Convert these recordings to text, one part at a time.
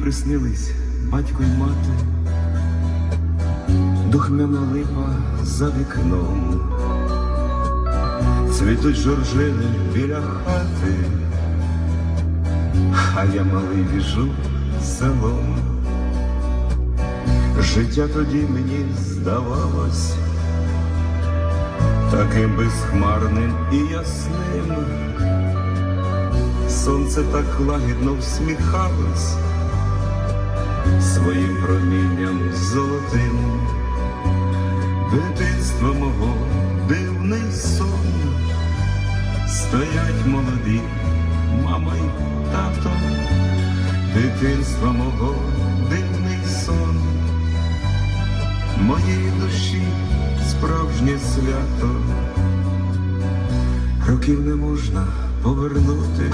приснились батько й мати, духмяна липа за вікном, цвітуть жоржини біля хати, а я малий біжу селом. Життя тоді мені здавалось таким безхмарним і ясним. Сонце так лагідно всміхалось своїм промінням золотим. Дитинства мого дивний сон, стоять молоді мама й тато. Дитинства мого дивний сон, моєї душі справжнє свято. Років не можна повернути,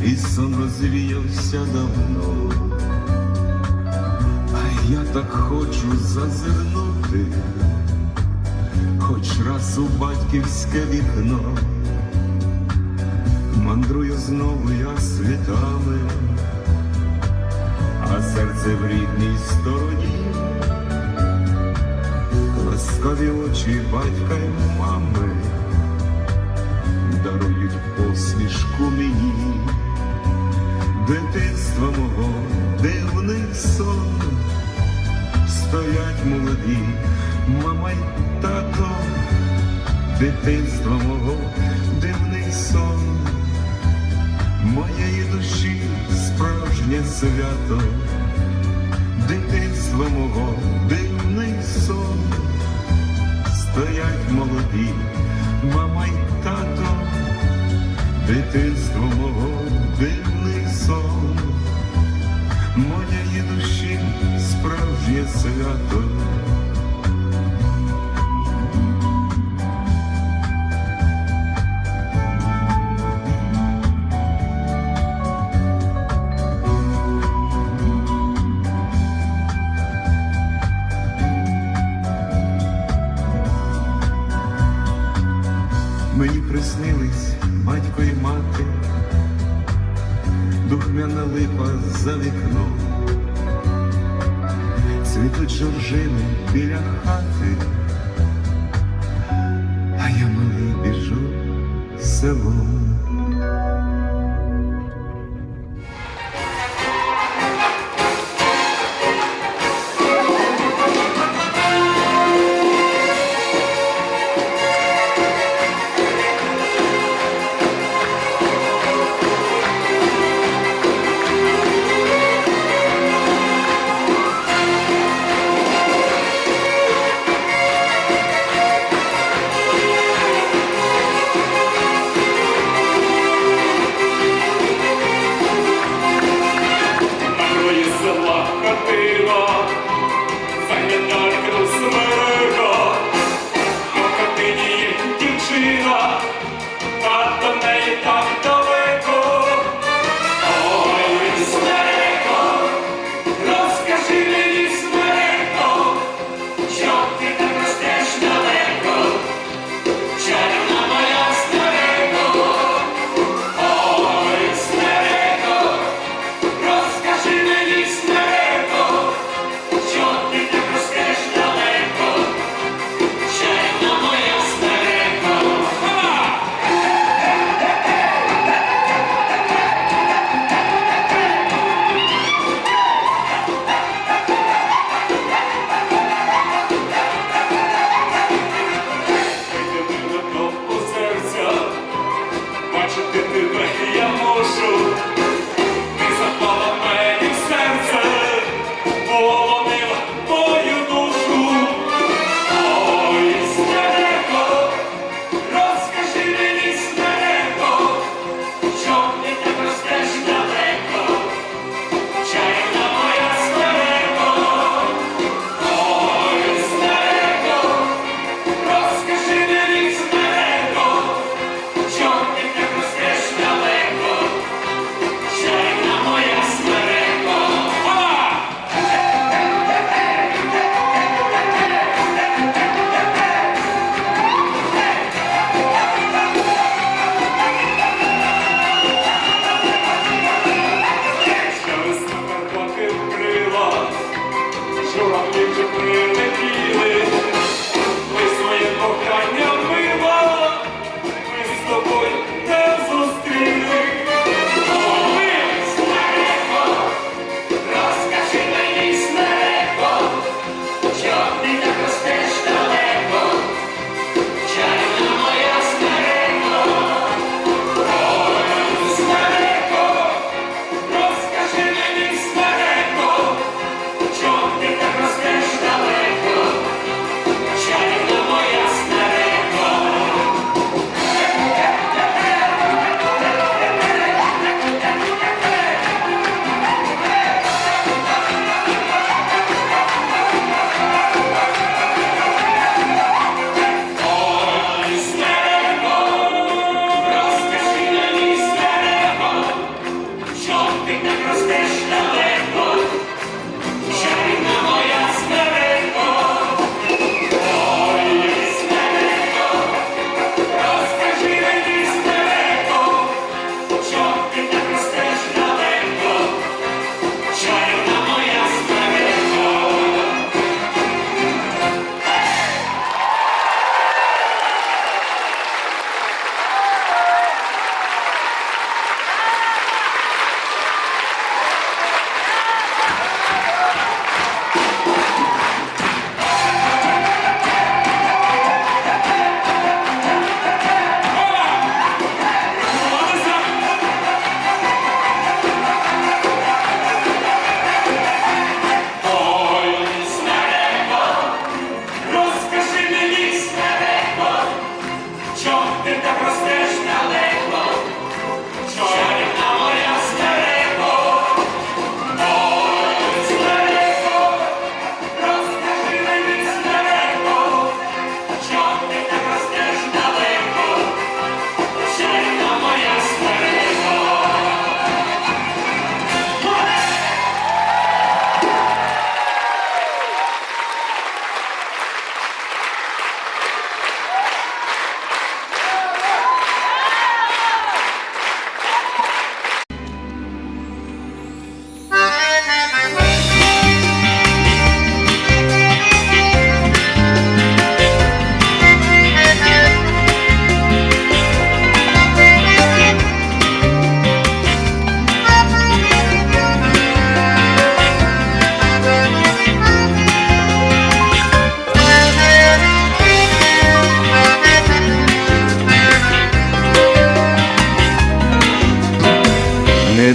і сон розвіявся давно. А я так хочу зазирнути хоч раз у батьківське вікно. Мандрую знову я світами, а серце в рідній стороні. Ласкаві очі батька й мами дарують посмішку мені. Дитинства мого дивний сон, стоять молоді мама й тато. Дитинства мого дивний сон, моєї душі справжнє свято. Дитинства мого дивний сон, стоять молоді мама й тато. Дитинство мого дивний сон, моєї душі справжнє свято. Мені приснились батько й мати, духмяна липа за вікном, цвітуть жоржини біля хати, а я малий біжу селом.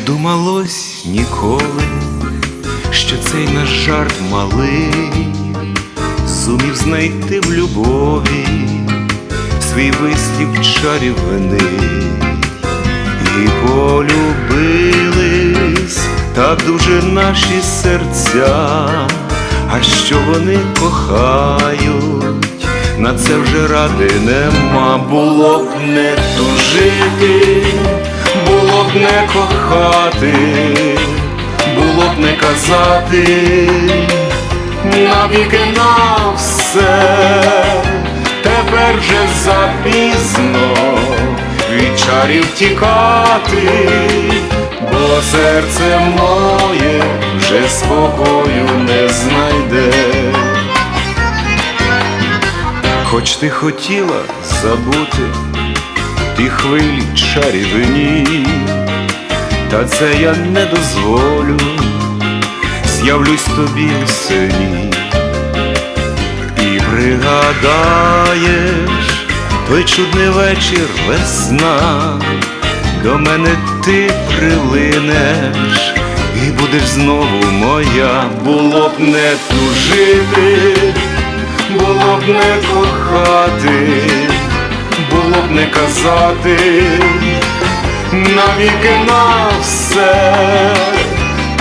думалось ніколи, що цей наш жарт малий зумів знайти в любові свій вислів чарівний. І полюбились так дуже наші серця, а що вони кохають, на це вже ради нема. Було б не тужити, було б не кохати, було б не казати навіки на все. Тепер вже запізно від чарів тікати, бо серце моє вже спокою не знайде. Хоч ти хотіла забути ті хвилі чарівні, та це я не дозволю, з'явлюсь тобі у сні. І пригадаєш той чудний вечір, весна, до мене ти прилинеш і будеш знову моя. Було б не тужити, було б не кохати, було б не казати навіки на все.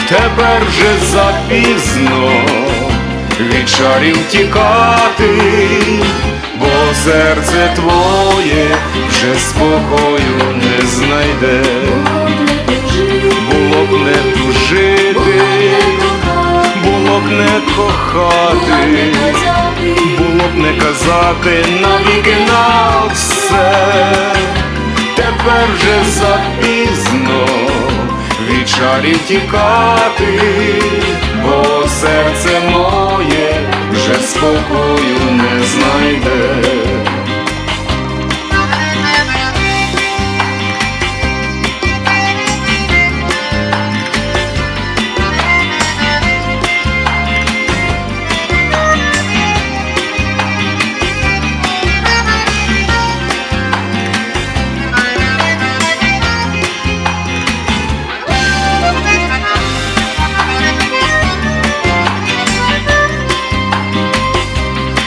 Тепер вже запізно від чарів тікати, бо серце твоє вже спокою не знайде. Було б не тужити, було б не кохати, було б не казати навіки на все. Тепер вже запізно від чарів тікати, бо серце моє вже спокою не знайде.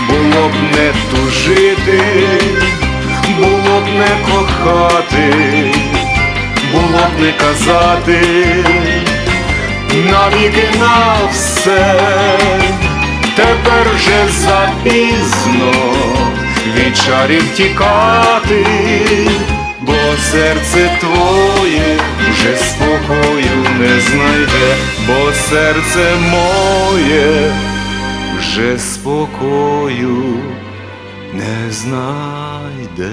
Було б не тужити, було б не кохати, було б не казати навіки на все. Тепер вже запізно від чарів тікати, бо серце твоє вже спокою не знайде, бо серце моє вже спокою не знайде.